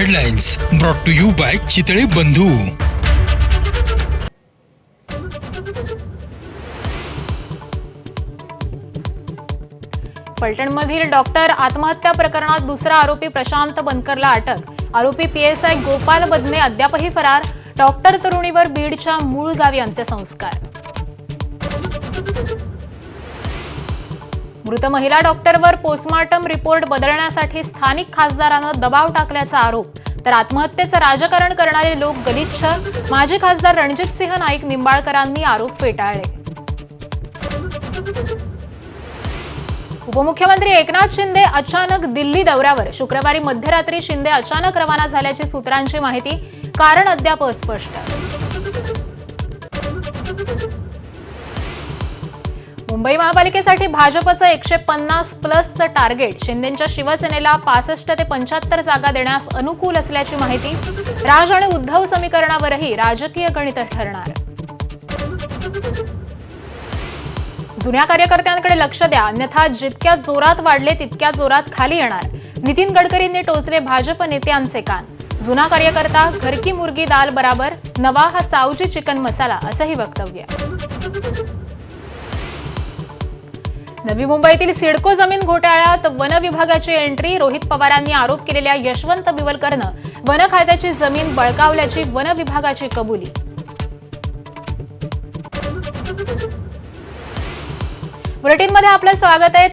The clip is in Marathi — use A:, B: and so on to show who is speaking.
A: Headlines brought to you by Chitale Bandhu.
B: फलटणमधील डॉक्टर आत्महत्या प्रकरणात दुसरा आरोपी प्रशांत बनकरला अटक. आरोपी पीएसआय गोपाल बदने अद्यापही फरार. डॉक्टर तरुणीवर बीडच्या मूळ गावी अंत्यसंस्कार. मृत महिला डॉक्टरवर पोस्टमार्टम रिपोर्ट बदलण्यासाठी स्थानिक खासदारानं दबाव टाकल्याचा आरोप. तर आत्महत्येचं राजकारण करणारे लोक गलिच्छ. माजी खासदार रणजितसिंह नाईक निंबाळकरांनी आरोप फेटाळले. उपमुख्यमंत्री एकनाथ शिंदे अचानक दिल्ली दौऱ्यावर. शुक्रवारी मध्यरात्री शिंदे अचानक रवाना झाल्याची सूत्रांची माहिती. कारण अद्याप अस्पष्ट. मुंबई महापालिकेसाठी भाजपचं 150+ टार्गेट. शिंदेंच्या शिवसेनेला 65 ते 75 जागा देण्यास अनुकूल असल्याची माहिती. राज आणि उद्धव समीकरणावरही राजकीय गणित ठरणार. जुन्या कार्यकर्त्यांकडे लक्ष द्या, अन्यथा जितक्या जोरात वाढले तितक्या जोरात खाली येणार. नितीन गडकरींनी टोचले भाजप नेत्यांचे कान. जुना कार्यकर्ता घर की मुर्गी दाल बराबर, नवा हा सावजी चिकन मसाला, असंही वक्तव्य. नवी मुंबईतील सिडको जमीन घोटाळ्यात वन विभागाची एंट्री. रोहित पवारांनी आरोप केलेल्या यशवंत बिवलकरनं वन खात्याची जमीन बळकावल्याची वन विभागाची कबुली. बुलेटिनमध्ये आपलं स्वागत आहे.